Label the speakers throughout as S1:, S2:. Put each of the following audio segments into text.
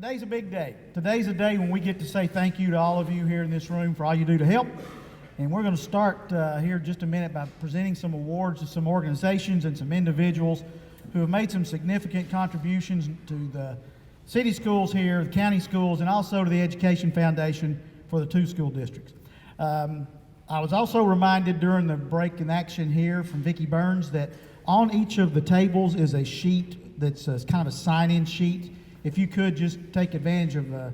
S1: Today's a big day. Today's a day when we get to say thank you to all of you here in this room for all you do to help. And we're going to start here in just a minute by presenting some awards to some organizations and some individuals who have made some significant contributions to the city schools here, the county schools, and also to the Education Foundation for the 2 school districts. I was also reminded during the break in action here from Vicki Burns that on each of the tables is a sheet that's kind of a sign-in sheet. If you could just take advantage of a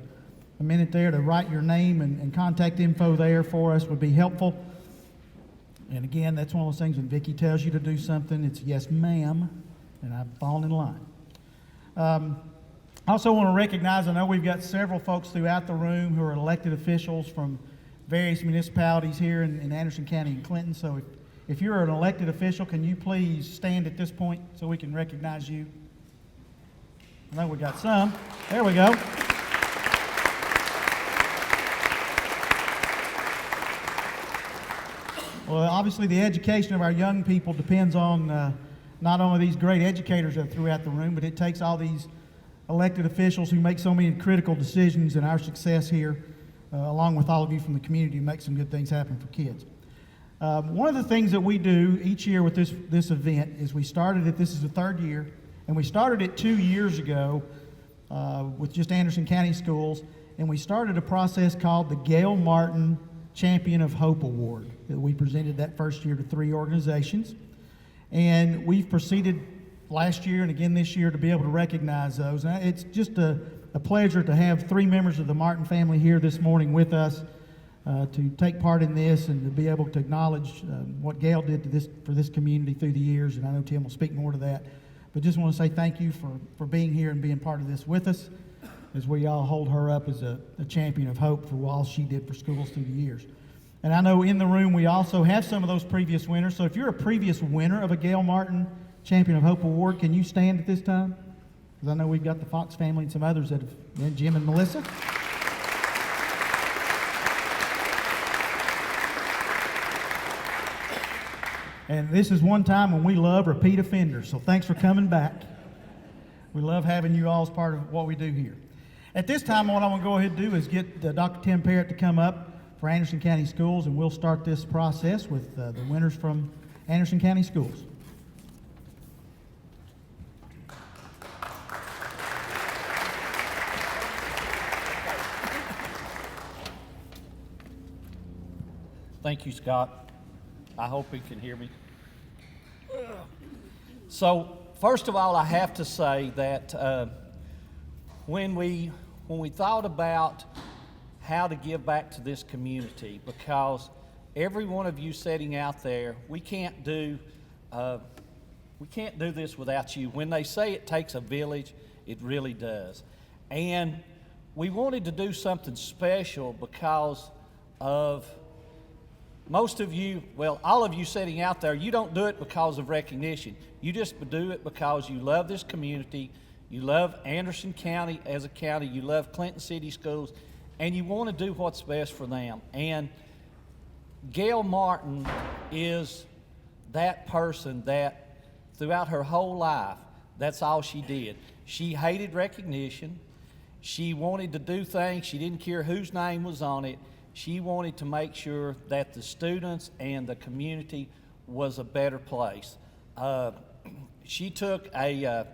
S1: minute there to write your name and contact info there for us would be helpful. And again, that's one of those things when Vicki tells you to do something, it's yes, ma'am, and I've fallen in line. I also want to recognize, I know we've got several folks throughout the room who are elected officials from various municipalities here in Anderson County and Clinton. So if you're an elected official, can you please stand at this point so we can recognize you? I know we got some. There we go. Well, obviously the education of our young people depends on not only these great educators that are throughout the room, but it takes all these elected officials who make so many critical decisions in our success here, along with all of you from the community, to make some good things happen for kids. One of the things that we do each year with this event is we started it, this is the 3rd year, and we started it 2 years ago with just Anderson County Schools, and we started a process called the Gayle Martin Champion of Hope Award that we presented that first year to 3 organizations. And we've proceeded last year and again this year to be able to recognize those. And it's just a pleasure to have 3 members of the Martin family here this morning with us to take part in this and to be able to acknowledge what Gayle did for this community through the years. And I know Tim will speak more to that. But just want to say thank you for being here and being part of this with us as we all hold her up as a champion of hope for all she did for schools through the years. And I know in the room we also have some of those previous winners. So if you're a previous winner of a Gayle Martin Champion of Hope Award, can you stand at this time? Because I know we've got the Fox family and some others that have been, Jim and Melissa. And this is one time when we love repeat offenders, so thanks for coming back. We love having you all as part of what we do here. At this time, what I want to go ahead and do is get Dr. Tim Parrott to come up for Anderson County Schools, and we'll start this process with the winners from Anderson County Schools.
S2: Thank you, Scott. I hope you can hear me. So, first of all, I have to say that when we thought about how to give back to this community, because every one of you sitting out there, we can't do this without you. When they say it takes a village, it really does. And we wanted to do something special because of most of you, well, all of you sitting out there, you don't do it because of recognition. You just do it because you love this community, you love Anderson County as a county, you love Clinton City Schools, and you want to do what's best for them. And Gayle Martin is that person that throughout her whole life, that's all she did. She hated recognition. She wanted to do things. She didn't care whose name was on it. She wanted to make sure that the students and the community was a better place. She took a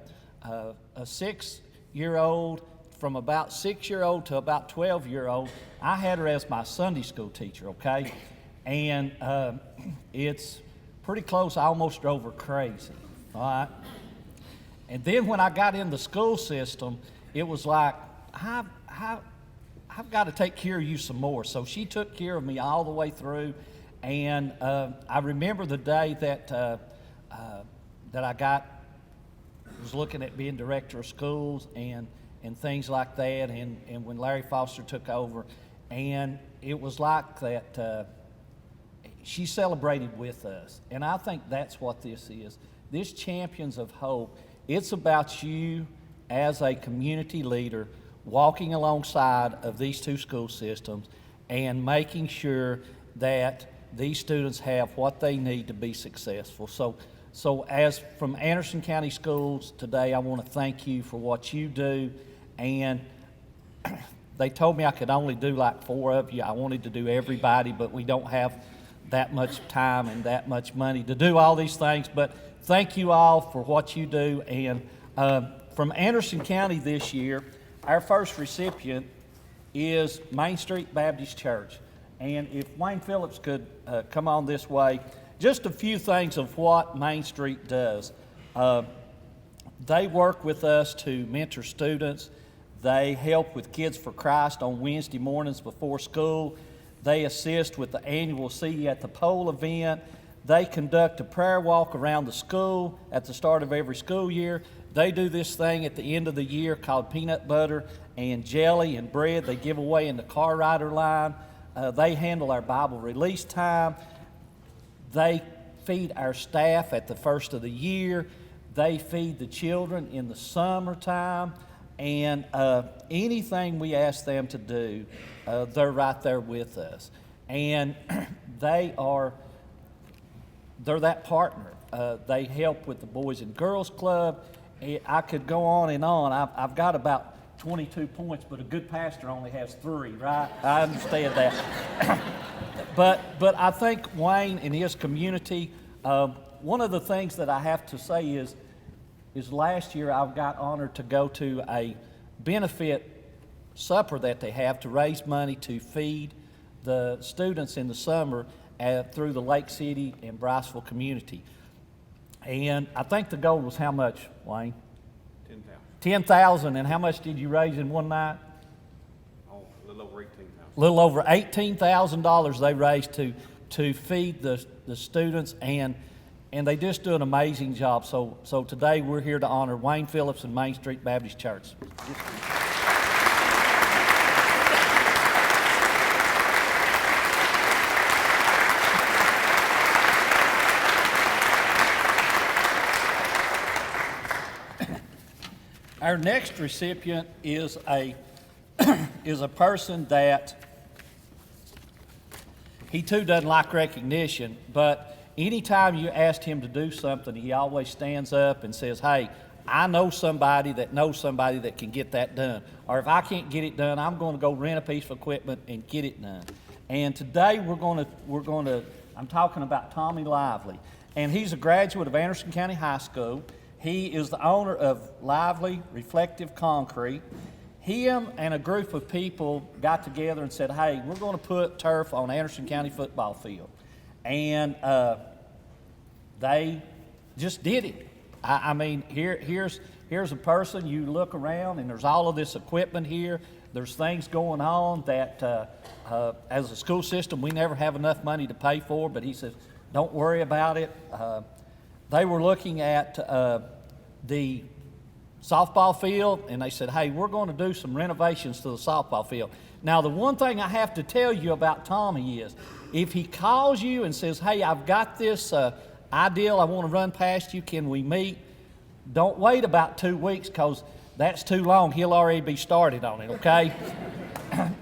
S2: 6-year-old, from about 6-year-old to about 12-year-old. I had her as my Sunday school teacher, okay? And it's pretty close. I almost drove her crazy, all right? And then when I got in the school system, it was like, I've got to take care of you some more. So she took care of me all the way through. And I remember the day that I was looking at being director of schools and things like that, and when Larry Foster took over. And it was like that she celebrated with us. And I think that's what this is. This Champions of Hope, it's about you as a community leader walking alongside of these 2 school systems and making sure that these students have what they need to be successful. So as from Anderson County Schools today, I want to thank you for what you do, and they told me I could only do like 4 of you. I wanted to do everybody, but we don't have that much time and that much money to do all these things. But thank you all for what you do. And from Anderson County this year, our first recipient is Main Street Baptist Church. And if Wayne Phillips could come on this way, just a few things of what Main Street does. They work with us to mentor students. They help with Kids for Christ on Wednesday mornings before school. They assist with the annual See You at the Pole event. They conduct a prayer walk around the school at the start of every school year. They do this thing at the end of the year called peanut butter and jelly and bread they give away in the car rider line. They handle our Bible release time. They feed our staff at the first of the year. They feed the children in the summertime. And anything we ask them to do, they're right there with us. And they're that partner. They help with the Boys and Girls Club. I could go on and on. I've got about 22 points, but a good pastor only has 3, right? I understand that. But I think Wayne and his community, one of the things that I have to say is last year I got honored to go to a benefit supper that they have to raise money to feed the students in the summer through the Lake City and Briceville community. And I think the goal was how much, Wayne? 10,000. And how much did you raise in one night?
S3: Oh, a little over 18,000.
S2: A little over $18,000 they raised to feed the students, and they just do an amazing job. So today we're here to honor Wayne Phillips and Main Street Baptist Church. Our next recipient is a person that he too doesn't like recognition, but anytime you ask him to do something, he always stands up and says, "Hey, I know somebody that can get that done. Or if I can't get it done, I'm going to go rent a piece of equipment and get it done." And today I'm talking about Tommy Lively, and he's a graduate of Anderson County High School. He is the owner of Lively Reflective Concrete. Him and a group of people got together and said, "Hey, we're going to put turf on Anderson County football field." And they just did it. I mean, here's a person, you look around and there's all of this equipment here. There's things going on that as a school system we never have enough money to pay for, but he says, don't worry about it. They were looking at the softball field, and they said, "Hey, we're going to do some renovations to the softball field." Now, the one thing I have to tell you about Tommy is, if he calls you and says, "Hey, I've got this ideal I want to run past you, can we meet?" Don't wait about 2 weeks, because that's too long. He'll already be started on it, okay?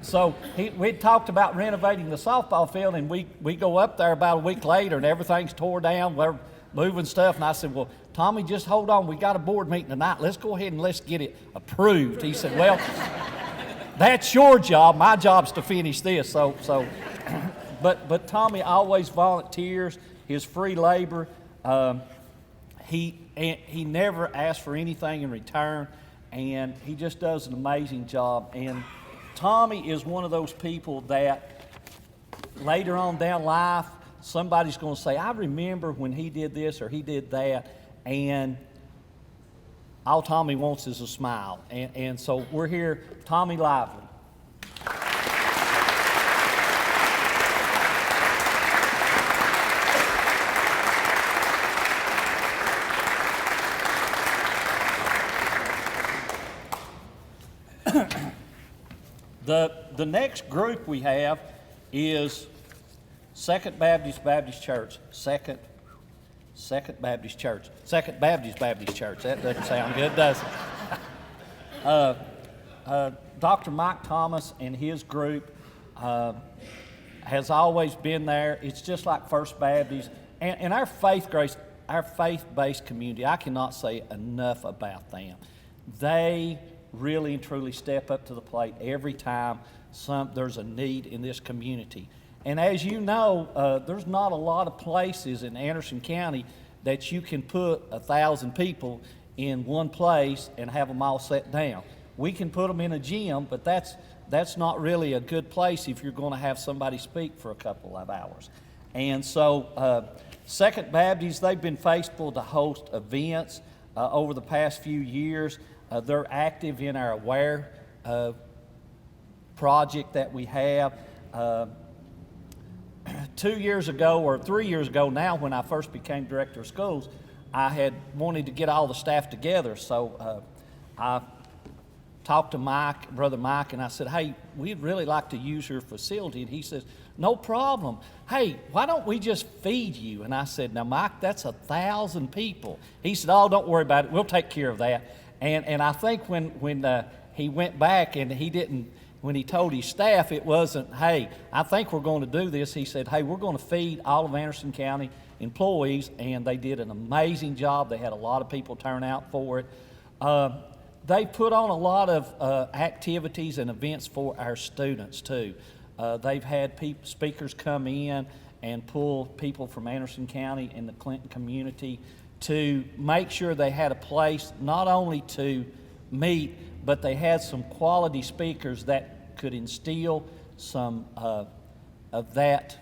S2: So we'd talked about renovating the softball field, and we go up there about a week later, and everything's tore down. We're moving stuff, and I said, "Well, Tommy, just hold on. We got a board meeting tonight. Let's go ahead and let's get it approved." He said, "Well, that's your job. My job's to finish this." But Tommy always volunteers his free labor. He never asks for anything in return, and he just does an amazing job. And Tommy is one of those people that later on down life, somebody's going to say, "I remember when he did this or he did that," and all Tommy wants is a smile. And so we're here, Tommy Lively. The next group we have is Second Baptist Church. Second Baptist Church. Second Baptist Church. That doesn't sound good, does it? Dr. Mike Thomas and his group has always been there. It's just like First Baptist. And our faith-based community, I cannot say enough about them. They really and truly step up to the plate every time there's a need in this community. And as you know, there's not a lot of places in Anderson County that you can put 1,000 people in one place and have them all set down. We can put them in a gym, but that's not really a good place if you're going to have somebody speak for a couple of hours. And so Second Baptist, they've been faithful to host events over the past few years. They're active in our Aware project that we have. 2 years ago, or 3 years ago now, when I first became director of schools, I had wanted to get all the staff together. So I talked to Brother Mike, and I said, hey, we'd really like to use your facility. And he says, no problem. Hey, why don't we just feed you? And I said, now, Mike, that's 1,000 people. He said, oh, don't worry about it. We'll take care of that. And I think when he went back and when he told his staff, it wasn't, hey, I think we're going to do this. He said, hey, we're going to feed all of Anderson County employees, and they did an amazing job. They had a lot of people turn out for it. They put on a lot of activities and events for our students, too. They've had speakers come in and pull people from Anderson County and the Clinton community to make sure they had a place not only to meet, but they had some quality speakers that could instill some of that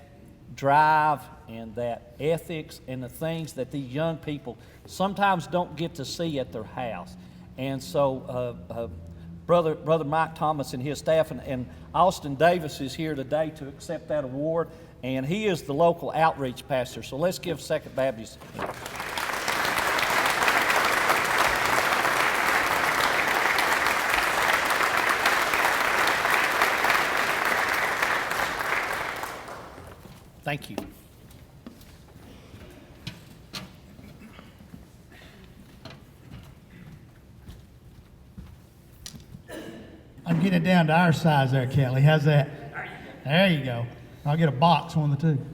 S2: drive and that ethics and the things that these young people sometimes don't get to see at their house. And so Brother Mike Thomas and his staff, and Austin Davis is here today to accept that award, and he is the local outreach pastor. So let's give Second Baptist. Thank you.
S1: I'm getting it down to our size there, Kelly. How's that? There you go. I'll get a box, one of the two.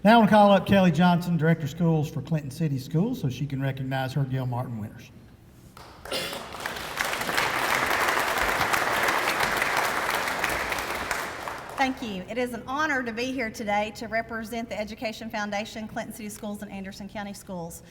S1: Now I want to call up Kelly Johnson, Director of Schools for Clinton City Schools, so she can recognize her Gayle Martin winners.
S4: Thank you. It is an honor to be here today to represent the Education Foundation, Clinton City Schools, and Anderson County Schools.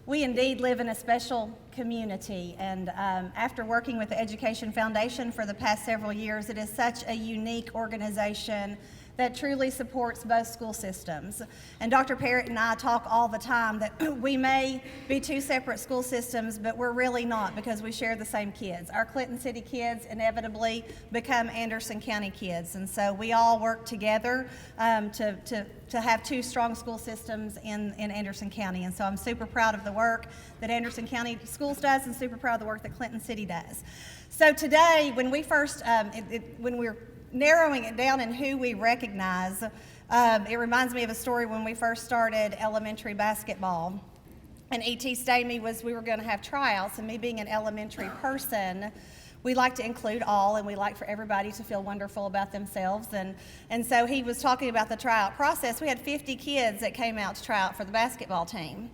S4: We indeed live in a special community, and after working with the Education Foundation for the past several years, it is such a unique organization that truly supports both school systems. And Dr. Parrott and I talk all the time that we may be two separate school systems, but we're really not, because we share the same kids. Our Clinton City kids inevitably become Anderson County kids, and so we all work together to have two strong school systems in Anderson County. And so I'm super proud of the work that Anderson County Schools does, and super proud of the work that Clinton City does. So today, when we first, when we're narrowing it down in who we recognize, it reminds me of a story when we first started elementary basketball. And E.T. Stamey we were going to have tryouts, and me being an elementary person, we like to include all, and we like for everybody to feel wonderful about themselves. And so he was talking about the tryout process. We had 50 kids that came out to try out for the basketball team.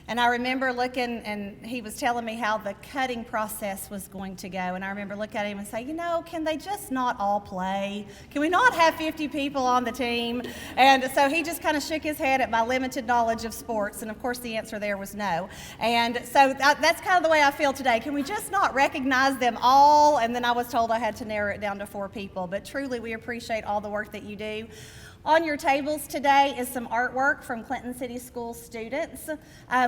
S4: And I remember looking, and he was telling me how the cutting process was going to go. And I remember looking at him and say, you know, can they just not all play? Can we not have 50 people on the team? And so he just kind of shook his head at my limited knowledge of sports. And of course, the answer there was no. And so that's kind of the way I feel today. Can we just not recognize them all? And then I was told I had to narrow it down to 4 people. But truly, we appreciate all the work that you do. On your tables today is some artwork from Clinton City School students.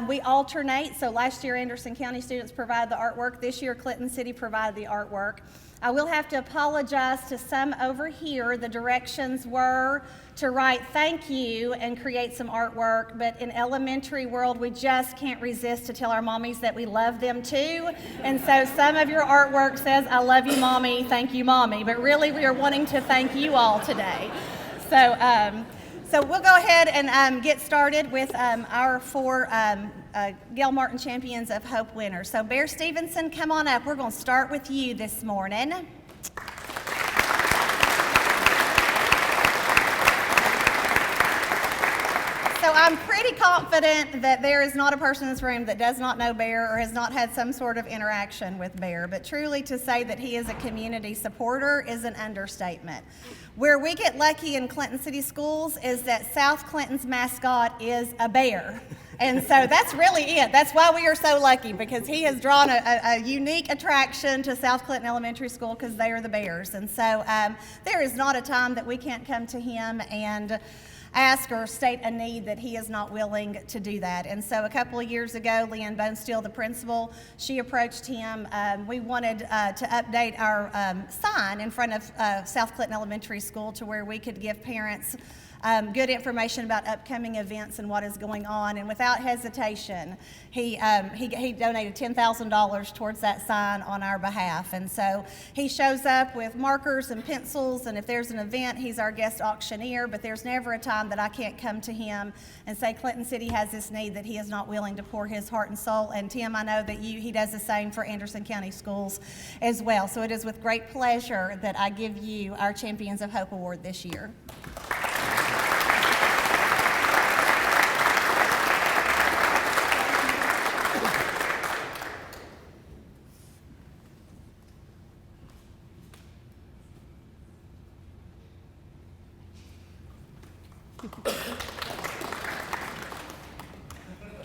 S4: We alternate, so last year Anderson County students provided the artwork. This year Clinton City provided the artwork. I will have to apologize to some over here. The directions were to write thank you and create some artwork, but in elementary world we just can't resist to tell our mommies that we love them too. And so some of your artwork says, I love you mommy, thank you mommy, but really we are wanting to thank you all today. So we'll go ahead and get started with our 4 Gayle Martin Champions of Hope winners. So Bear Stevenson, come on up. We're going to start with you this morning. So I'm pretty confident that there is not a person in this room that does not know Bear or has not had some sort of interaction with Bear. But truly to say that he is a community supporter is an understatement. Where we get lucky in Clinton City Schools is that South Clinton's mascot is a bear. And so that's really it. That's why we are so lucky, because he has drawn a unique attraction to South Clinton Elementary School because they are the Bears. And so there is not a time that we can't come to him and ask or state a need that he is not willing to do that. And so a couple of years ago, Leanne Bonesteel, the principal, she approached him. We wanted to update our sign in front of South Clinton Elementary School to where we could give parents good information about upcoming events and what is going on. And without hesitation, he donated $10,000 towards that sign on our behalf. And so he shows up with markers and pencils, and if there's an event, he's our guest auctioneer. But there's never a time that I can't come to him and say Clinton City has this need that he is not willing to pour his heart and soul. And Tim, I know that he does the same for Anderson County Schools as well. So it is with great pleasure that I give you our Champions of Hope Award this year.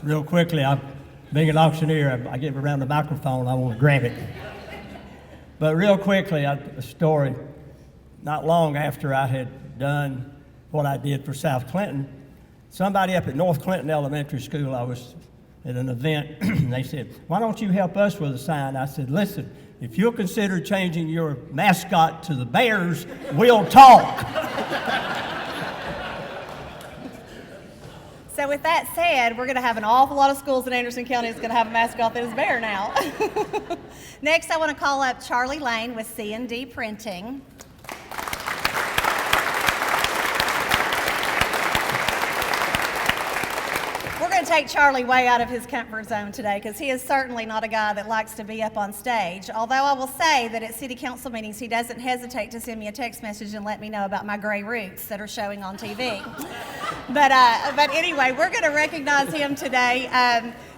S5: Real quickly, being an auctioneer, I get around the microphone, I want to grab it. But real quickly, a story. Not long after I had done what I did for South Clinton, somebody up at North Clinton Elementary School, I was at an event, and they said, "Why don't you help us with a sign?" I said, "Listen, if you'll consider changing your mascot to the Bears, we'll talk."
S4: So with that said, we're going to have an awful lot of schools in Anderson County that's going to have a mascot that is Bear now. Next, I want to call up Charlie Lane with C&D Printing. We're going to take Charlie way out of his comfort zone today because he is certainly not a guy that likes to be up on stage. Although I will say that at city council meetings, he doesn't hesitate to send me a text message and let me know about my gray roots that are showing on TV. But anyway, we're going to recognize him today.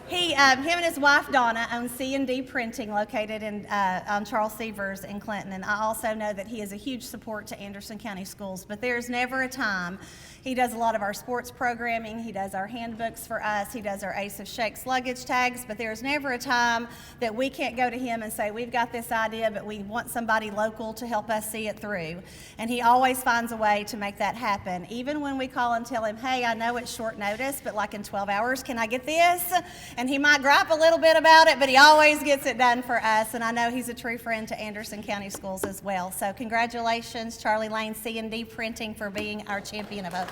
S4: Him and his wife Donna own C&D Printing, located on Charles Severs in Clinton. And I also know that he is a huge support to Anderson County Schools. But there's never a time. He does a lot of our sports programming. He does our handbooks for us. He does our Ace of Shakes luggage tags. But there's never a time that we can't go to him and say, we've got this idea, but we want somebody local to help us see it through. And he always finds a way to make that happen. Even when we call and tell him, hey, I know it's short notice, but like in 12 hours, can I get this? And he might gripe a little bit about it, but he always gets it done for us. And I know he's a true friend to Anderson County Schools as well. So congratulations, Charlie Lane, C&D Printing, for being our champion of hope.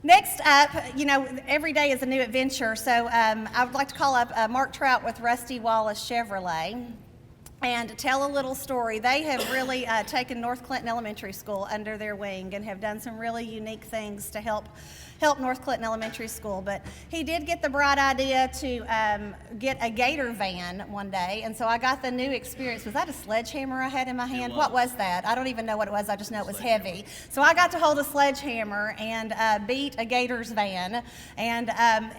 S4: Next up, every day is a new adventure, so I would like to call up Mark Trout with Rusty Wallace Chevrolet and tell a little story. They have really taken North Clinton Elementary School under their wing and have done some really unique things to help North Clinton Elementary School. But he did get the bright idea to get a Gator van one day, and so I got the new experience. Was that a sledgehammer I had in my hand? What was that? I don't even know what it was. I just know it was heavy. So I got to hold a sledgehammer and beat a Gator's van, and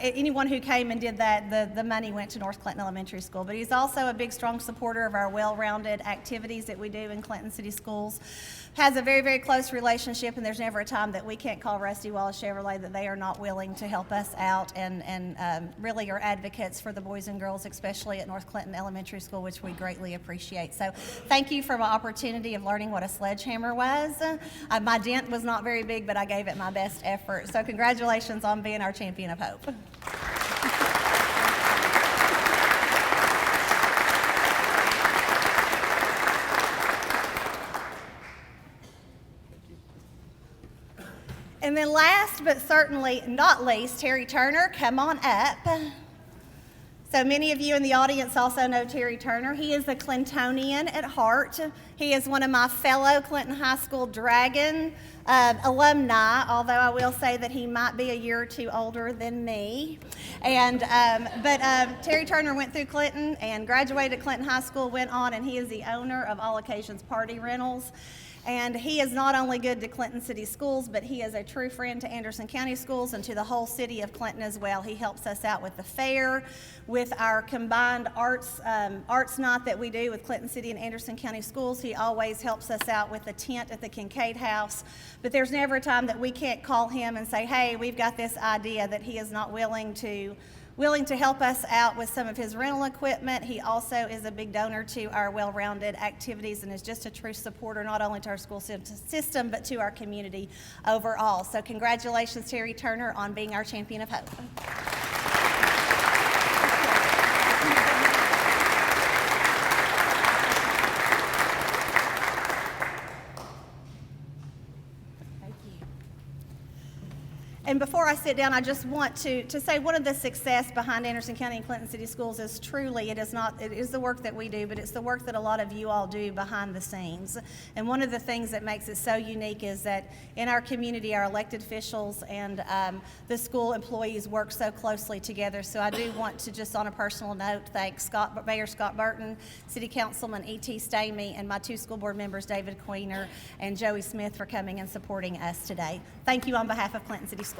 S4: anyone who came and did that, the money went to North Clinton Elementary School. But he's also a big, strong supporter of our well-rounded activities that we do in Clinton City Schools. Has a very, very close relationship, and there's never a time that we can't call Rusty Wallace Chevrolet that they are not willing to help us out, and really are advocates for the boys and girls, especially at North Clinton Elementary School, which we greatly appreciate. So thank you for my opportunity of learning what a sledgehammer was. My dent was not very big, but I gave it my best effort. So congratulations on being our champion of hope. And then last but certainly not least, Terry Turner, come on up. So many of you in the audience also know Terry Turner. He is a Clintonian at heart. He is one of my fellow Clinton High School Dragon alumni, although I will say that he might be a year or two older than me. But Terry Turner went through Clinton and graduated Clinton High School, went on, and he is the owner of All Occasions Party Rentals. And he is not only good to Clinton City Schools, but he is a true friend to Anderson County Schools and to the whole city of Clinton as well. He helps us out with the fair, with our combined arts night that we do with Clinton City and Anderson County Schools. He always helps us out with the tent at the Kincaid House. But there's never a time that we can't call him and say, hey, we've got this idea, that he is not willing to help us out with some of his rental equipment. He also is a big donor to our well-rounded activities and is just a true supporter not only to our school system but to our community overall. So congratulations, Terry Turner, on being our champion of hope. And before I sit down, I just want to say one of the success behind Anderson County and Clinton City Schools is truly, it is the work that we do, but it's the work that a lot of you all do behind the scenes. And one of the things that makes it so unique is that in our community, our elected officials and the school employees work so closely together. So I do want to, just on a personal note, thank Mayor Scott Burton, City Councilman E.T. Stamey, and my two school board members, David Queener and Joey Smith, for coming and supporting us today. Thank you on behalf of Clinton City Schools.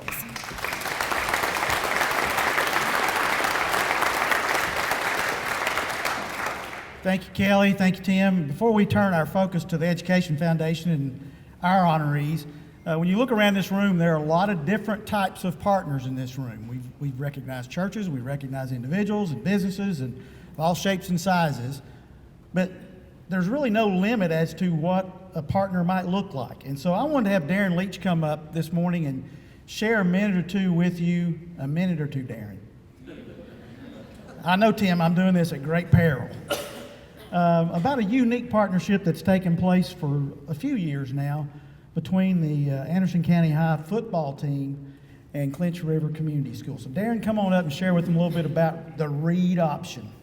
S1: Thank you, Kelly. Thank you, Tim. Before we turn our focus to the Education Foundation and our honorees, when you look around this room, there are a lot of different types of partners in this room. We've recognized churches, we recognize individuals and businesses and of all shapes and sizes, but there's really no limit as to what a partner might look like. And so I wanted to have Darren Leach come up this morning and share a minute or two with you. A minute or two, Darren. I know, Tim, I'm doing this at great peril. About a unique partnership that's taken place for a few years now between the Anderson County High football team and Clinch River Community School. So Darren, come on up and share with them a little bit about the read option.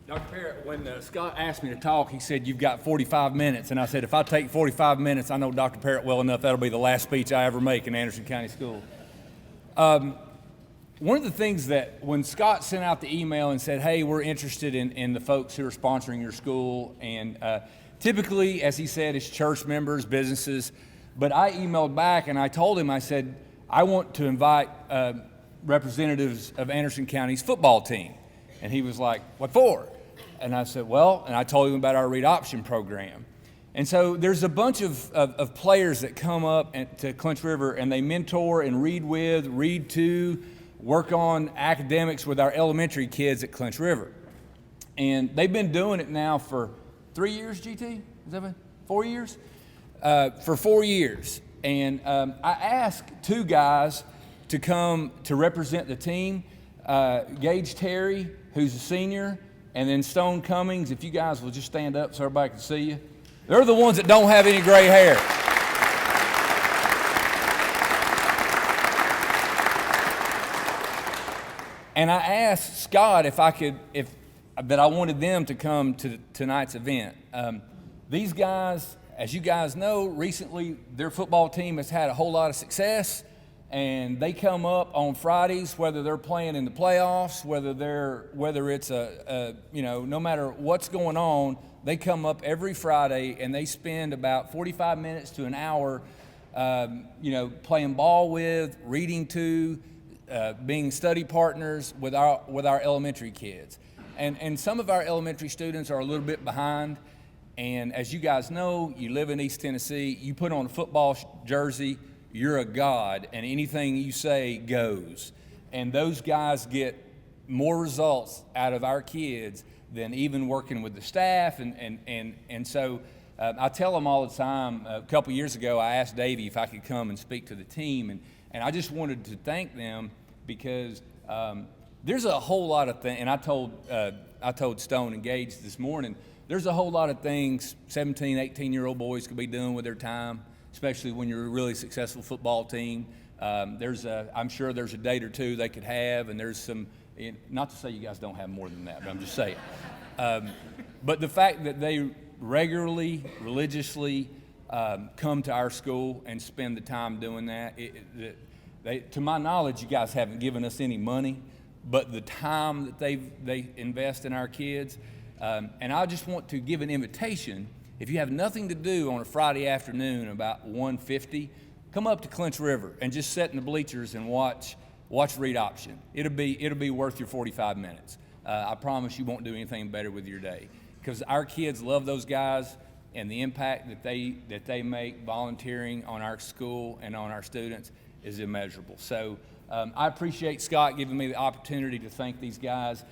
S6: Dr. Parrott, when Scott asked me to talk, he said, you've got 45 minutes. And I said, if I take 45 minutes, I know Dr. Parrott well enough, that'll be the last speech I ever make in Anderson County School. One of the things that when Scott sent out the email and said, hey, we're interested in the folks who are sponsoring your school, and typically, as he said, it's church members, businesses, but I emailed back and I told him, I said, I want to invite representatives of Anderson County's football team. And he was like, what for? And I said, well, and I told him about our read option program. And so there's a bunch of players that come up to Clinch River and they mentor and read with, read to, work on academics with our elementary kids at Clinch River. And they've been doing it now for 3 years, GT? Is that been 4 years? For 4 years. And I asked two guys to come to represent the team, Gage Terry, who's a senior, and then Stone Cummings. If you guys will just stand up so everybody can see you. They're the ones that don't have any gray hair. And I asked Scott if that I wanted them to come to tonight's event. These guys, as you guys know, recently their football team has had a whole lot of success. And they come up on Fridays, whether they're playing in the playoffs, whether it's no matter what's going on, they come up every Friday and they spend about 45 minutes to an hour, playing ball with, reading to, being study partners with our elementary kids. And some of our elementary students are a little bit behind. And as you guys know, you live in East Tennessee, you put on a football jersey, you're a god, and anything you say goes. And those guys get more results out of our kids than even working with the staff. And so I tell them all the time. A couple years ago, I asked Davey if I could come and speak to the team. And I just wanted to thank them because there's a whole lot of things. And I told Stone and Gage this morning, there's a whole lot of things 17, 18-year-old boys could be doing with their time, especially when you're a really successful football team. I'm sure there's a date or two they could have, and there's some, not to say you guys don't have more than that, but I'm just saying. But the fact that they regularly, religiously come to our school and spend the time doing that, to my knowledge, you guys haven't given us any money, but the time that they invest in our kids, and I just want to give an invitation. If you have nothing to do on a Friday afternoon about 1:50, come up to Clinch River and just sit in the bleachers and watch read option. It'll be worth your 45 minutes. I promise you won't do anything better with your day, because our kids love those guys, and the impact that they make volunteering on our school and on our students is immeasurable. So I appreciate Scott giving me the opportunity to thank these guys.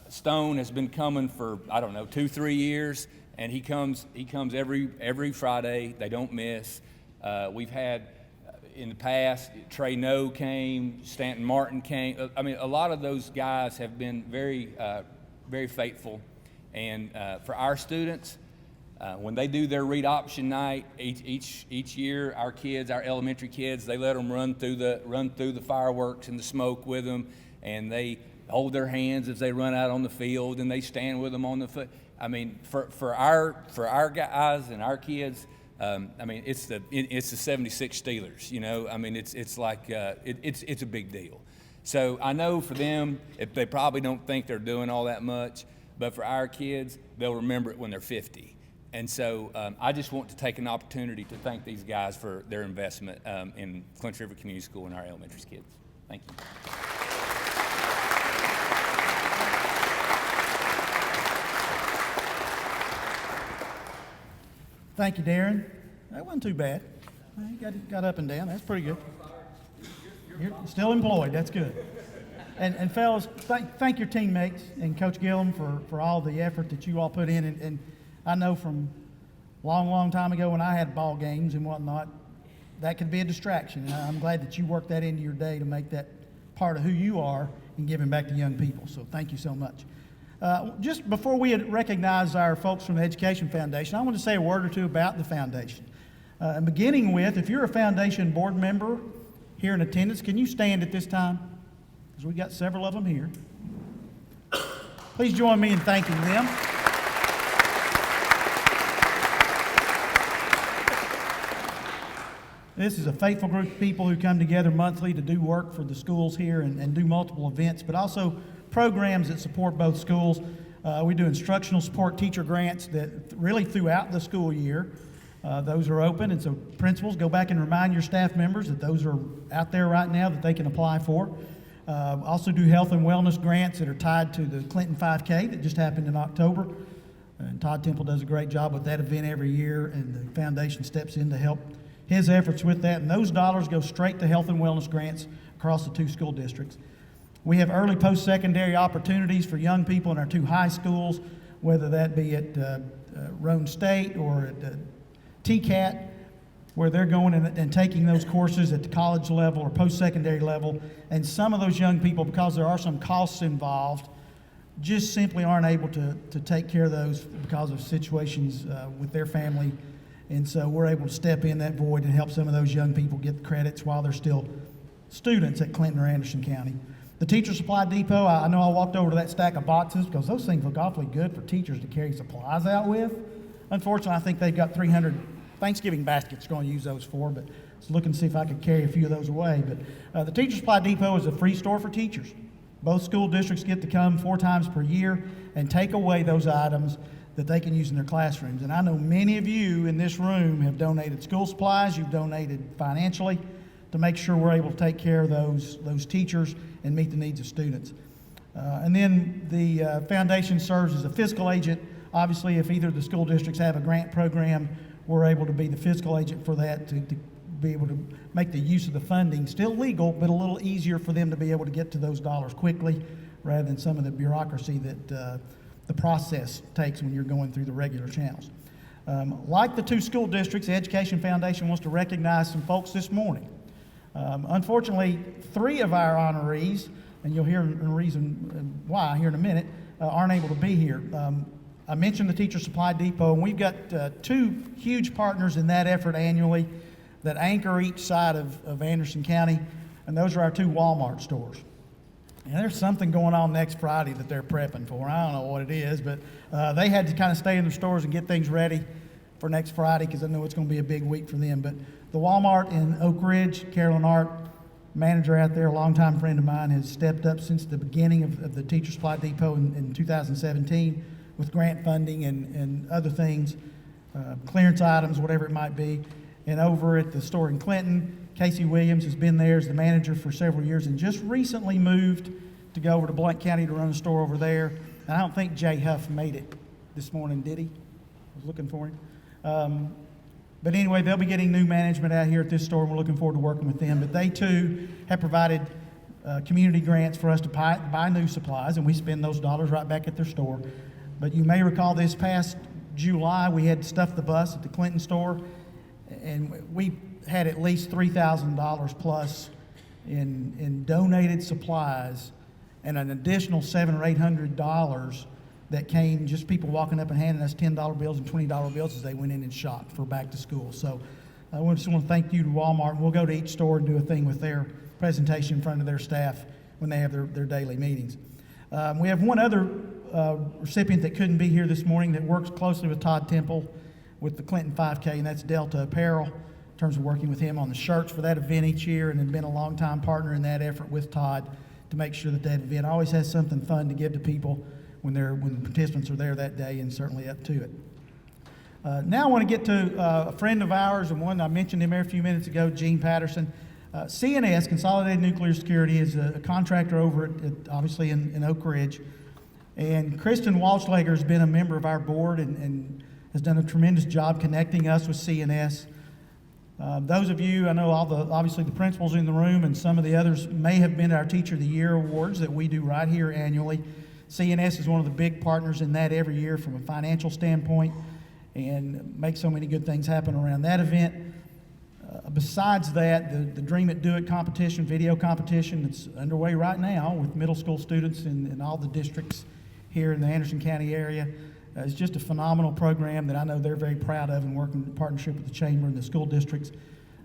S6: Stone has been coming for, I don't know, 2-3 years, and he comes every Friday. They don't miss. We've had in the past, Trey No came, Stanton Martin came. I mean, a lot of those guys have been very faithful. And for our students, when they do their read option night each year, our kids, our elementary kids, they let them run through the fireworks and the smoke with them, and they hold their hands as they run out on the field, and they stand with them on the foot. I mean, for our guys and our kids, I mean, it's the 76 Steelers. You know, I mean, it's like it's a big deal. So I know for them, if they probably don't think they're doing all that much, but for our kids, they'll remember it when they're 50. And so I just want to take an opportunity to thank these guys for their investment in Clinch River Community School and our elementary kids. Thank you.
S1: Thank you, Darren. That wasn't too bad. You got up and down. That's pretty good. You're still employed. That's good. And fellas, thank your teammates and Coach Gillum for all the effort that you all put in. And I know from long time ago when I had ball games and whatnot, that could be a distraction. And I'm glad that you worked that into your day to make that part of who you are and giving back to young people. So thank you so much. Just before we recognize our folks from the Education Foundation, I want to say a word or two about the foundation. And beginning with, if you're a foundation board member here in attendance, can you stand at this time? Because we've got several of them here. Please join me in thanking them. This is a faithful group of people who come together monthly to do work for the schools here and do multiple events, but also programs that support both schools. We do instructional support teacher grants that really throughout the school year. Those are open, and so principals, go back and remind your staff members that those are out there right now that they can apply for. Also do health and wellness grants that are tied to the Clinton 5K that just happened in October. And Todd Temple does a great job with that event every year, and the foundation steps in to help his efforts with that. And those dollars go straight to health and wellness grants across the 2 school districts. We have early post-secondary opportunities for young people in our 2 high schools, whether that be at Roan State or at TCAT, where they're going and taking those courses at the college level or post-secondary level. And some of those young people, because there are some costs involved, just simply aren't able to take care of those because of situations with their family. And so we're able to step in that void and help some of those young people get the credits while they're still students at Clinton or Anderson County. The Teacher Supply Depot, I know I walked over to that stack of boxes because those things look awfully good for teachers to carry supplies out with. Unfortunately, I think they've got 300 Thanksgiving baskets going to use those for, but I was looking to see if I could carry a few of those away. But the Teacher Supply Depot is a free store for teachers. Both school districts get to come 4 times per year and take away those items that they can use in their classrooms. And I know many of you in this room have donated school supplies, you've donated financially to make sure we're able to take care of those teachers and meet the needs of students. And then the foundation serves as a fiscal agent. Obviously, if either of the school districts have a grant program, we're able to be the fiscal agent for that to be able to make the use of the funding still legal, but a little easier for them to be able to get to those dollars quickly rather than some of the bureaucracy that the process takes when you're going through the regular channels. Like the 2 school districts, the Education Foundation wants to recognize some folks this morning. Unfortunately, 3 of our honorees, and you'll hear a reason why here in a minute, aren't able to be here. I mentioned the Teacher Supply Depot, and we've got 2 huge partners in that effort annually. that anchor each side of Anderson County, and those are our 2 Walmart stores. And there's something going on next Friday that they're prepping for. I don't know what it is, but they had to kind of stay in their stores and get things ready for next Friday because I know it's going to be a big week for them. But the Walmart in Oak Ridge, Carolyn Art, manager out there, a longtime friend of mine, has stepped up since the beginning of the Teacher Supply Depot in 2017 with grant funding and other things, clearance items, whatever it might be. And over at the store in Clinton, Casey Williams has been there as the manager for several years and just recently moved to go over to Blount County to run a store over there. And I don't think Jay Huff made it this morning, did he? I was looking for him. But anyway, they'll be getting new management out here at this store, and we're looking forward to working with them. But they, too, have provided community grants for us to buy new supplies, and we spend those dollars right back at their store. But you may recall this past July, we had stuffed the bus at the Clinton store, and we had at least $3,000 plus in donated supplies and an additional $700 or $800 that came just people walking up and handing us $10 bills and $20 bills as they went in and shopped for back to school. So I just want to thank you to Walmart. We'll go to each store and do a thing with their presentation in front of their staff when they have their daily meetings. We have one other recipient that couldn't be here this morning that works closely with Todd Temple with the Clinton 5K, and that's Delta Apparel, in terms of working with him on the shirts for that event each year, and has been a longtime partner in that effort with Todd to make sure that event always has something fun to give to people when the participants are there that day, and certainly up to it. Now I want to get to a friend of ours, and one I mentioned him a few minutes ago, Gene Patterson. CNS, Consolidated Nuclear Security, is a contractor over obviously in Oak Ridge. And Kristen Walschlager has been a member of our board and has done a tremendous job connecting us with CNS. Those of you, I know obviously the principals in the room and some of the others may have been to our Teacher of the Year awards that we do right here annually. CNS is one of the big partners in that every year from a financial standpoint and makes so many good things happen around that event. Besides that, the Dream It, Do It competition, video competition that's underway right now with middle school students in all the districts here in the Anderson County area is just a phenomenal program that I know they're very proud of and working in partnership with the Chamber and the school districts.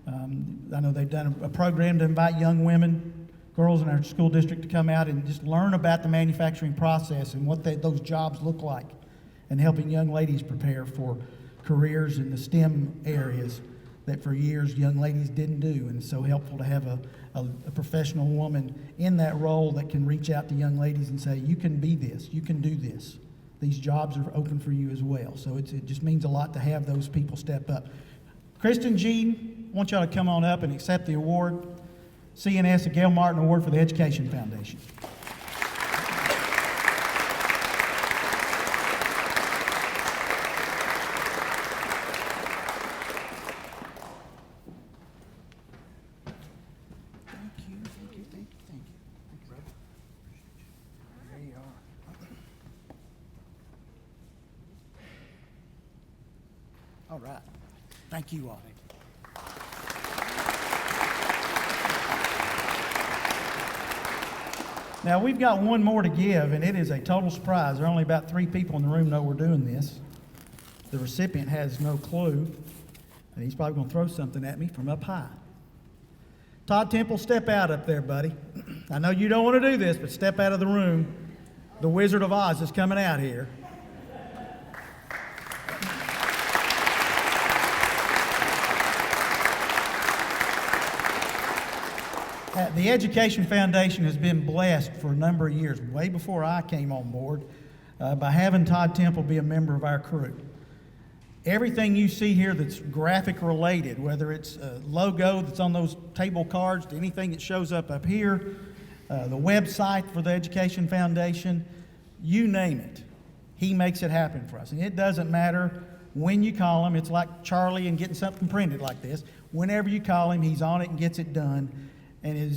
S1: I know they've done a program to invite young women, girls in our school district to come out and just learn about the manufacturing process and what those jobs look like, and helping young ladies prepare for careers in the STEM areas that for years young ladies didn't do. And it's so helpful to have a professional woman in that role that can reach out to young ladies and say, you can be this, you can do this. These jobs are open for you as well. So it just means a lot to have those people step up. Kristen, Gene, I want y'all to come on up and accept the award. CNS, the Gayle Martin Award for the Education Foundation. All right. Thank you all. Now, we've got one more to give, and it is a total surprise. There are only about 3 people in the room know we're doing this. The recipient has no clue, and he's probably going to throw something at me from up high. Todd Temple, step out up there, buddy. I know you don't want to do this, but step out of the room. The Wizard of Oz is coming out here. The Education Foundation has been blessed for a number of years, way before I came on board, by having Todd Temple be a member of our crew. Everything you see here that's graphic related, whether it's a logo that's on those table cards, to anything that shows up here, the website for the Education Foundation, you name it, he makes it happen for us. And it doesn't matter when you call him. It's like Charlie and getting something printed like this. Whenever you call him, he's on it and gets it done. And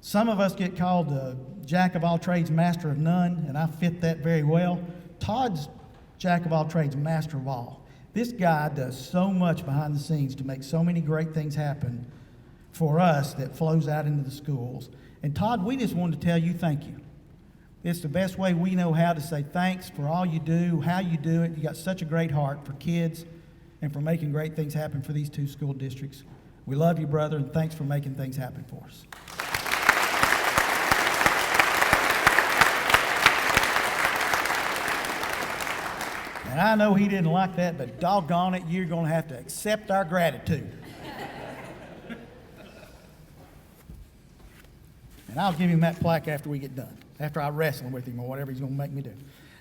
S1: some of us get called the jack of all trades, master of none, and I fit that very well. Todd's jack of all trades, master of all. This guy does so much behind the scenes to make so many great things happen for us that flows out into the schools. And Todd, we just wanted to tell you thank you. It's the best way we know how to say thanks for all you do, how you do it. You got such a great heart for kids and for making great things happen for these two school districts. We love you, brother, and thanks for making things happen for us. And I know he didn't like that, but doggone it, you're going to have to accept our gratitude. And I'll give him that plaque after we get done, after I wrestle with him or whatever he's going to make me do.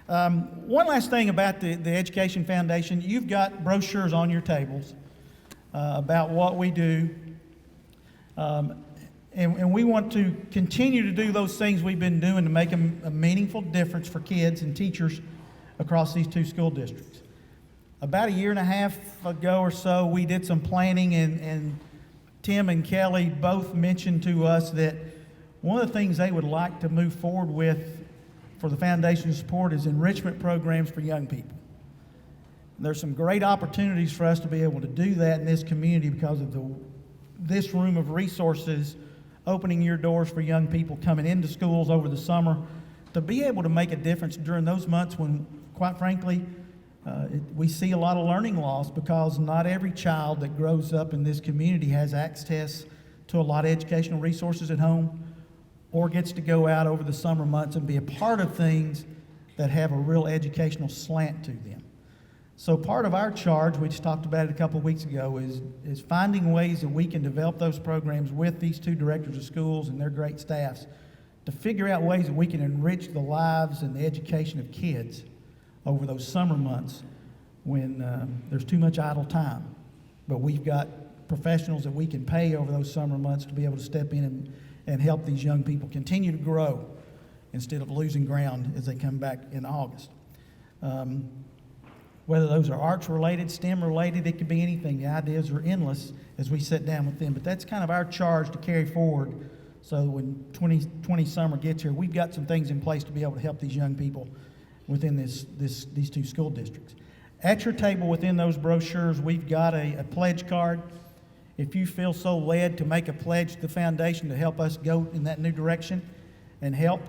S1: One last thing about the Education Foundation. You've got brochures on your tables about what we do. And we want to continue to do those things we've been doing to make a meaningful difference for kids and teachers across these two school districts. About a year and a half ago or so, we did some planning, and Tim and Kelly both mentioned to us that one of the things they would like to move forward with for the foundation's support is enrichment programs for young people. There's some great opportunities for us to be able to do that in this community because of this room of resources opening your doors for young people coming into schools over the summer to be able to make a difference during those months when, quite frankly, we see a lot of learning loss because not every child that grows up in this community has access to a lot of educational resources at home or gets to go out over the summer months and be a part of things that have a real educational slant to them. So part of our charge, we just talked about it a couple of weeks ago, is finding ways that we can develop those programs with these two directors of schools and their great staffs to figure out ways that we can enrich the lives and the education of kids over those summer months when there's too much idle time. But we've got professionals that we can pay over those summer months to be able to step in and help these young people continue to grow instead of losing ground as they come back in August. Whether those are arts related, STEM related, it could be anything. The ideas are endless as we sit down with them. But that's kind of our charge to carry forward. So when 2020 summer gets here, we've got some things in place to be able to help these young people within these two school districts. At your table within those brochures, we've got a pledge card. If you feel so led to make a pledge to the foundation to help us go in that new direction and help,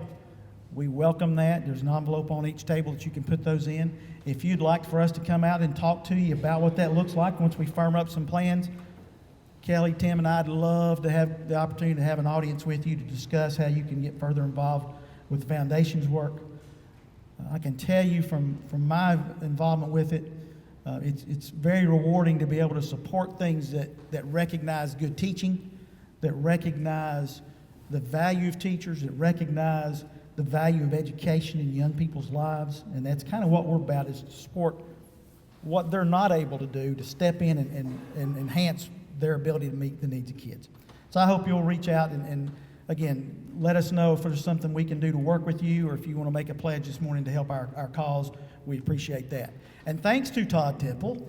S1: we welcome that. There's an envelope on each table that you can put those in. If you'd like for us to come out and talk to you about what that looks like once we firm up some plans, Kelly, Tim, and I'd love to have the opportunity to have an audience with you to discuss how you can get further involved with the foundation's work. I can tell you from my involvement with it, it's very rewarding to be able to support things that recognize good teaching, that recognize the value of teachers, that recognize the value of education in young people's lives. And that's kind of what we're about, is to support what they're not able to do, to step in and enhance their ability to meet the needs of kids. So I hope you'll reach out and again, let us know if there's something we can do to work with you, or if you want to make a pledge this morning to help our cause. We appreciate that. And thanks to Todd Tipple,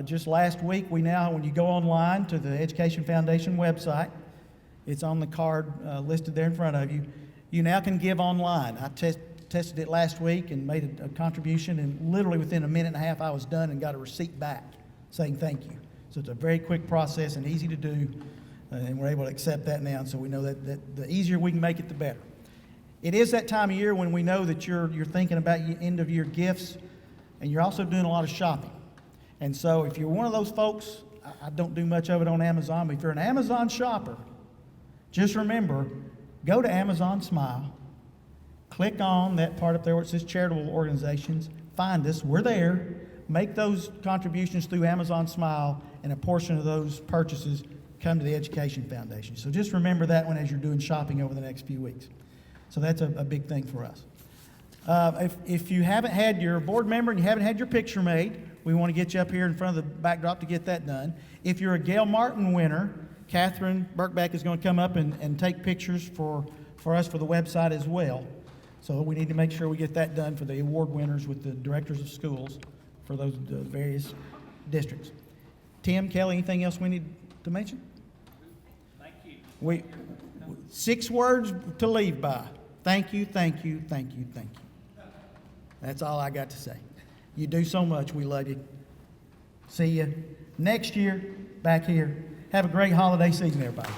S1: just last week, when you go online to the Education Foundation website, it's on the card listed there in front of you, you now can give online. I tested it last week and made a contribution, and literally within a minute and a half I was done and got a receipt back saying thank you. So it's a very quick process and easy to do, and we're able to accept that now, and so we know that the easier we can make it, the better. It is that time of year when we know that you're thinking about your end-of-year gifts, and you're also doing a lot of shopping. And so if you're one of those folks, I don't do much of it on Amazon, but if you're an Amazon shopper, just remember, go to Amazon Smile, click on that part up there where it says charitable organizations, find us, we're there, make those contributions through Amazon Smile, and a portion of those purchases come to the Education Foundation. So just remember that one as you're doing shopping over the next few weeks. So that's a big thing for us. If you haven't had your board member and you haven't had your picture made, we want to get you up here in front of the backdrop to get that done. If you're a Gayle Martin winner, Catherine Birkbeck is going to come up and take pictures for us for the website as well. So we need to make sure we get that done for the award winners with the directors of schools for those various districts. Tim, Kelly, anything else we need to mention?
S2: Thank you.
S1: 6 words to leave by. Thank you, thank you, thank you, thank you. That's all I got to say. You do so much. We love you. See you next year back here. Have a great holiday season, everybody.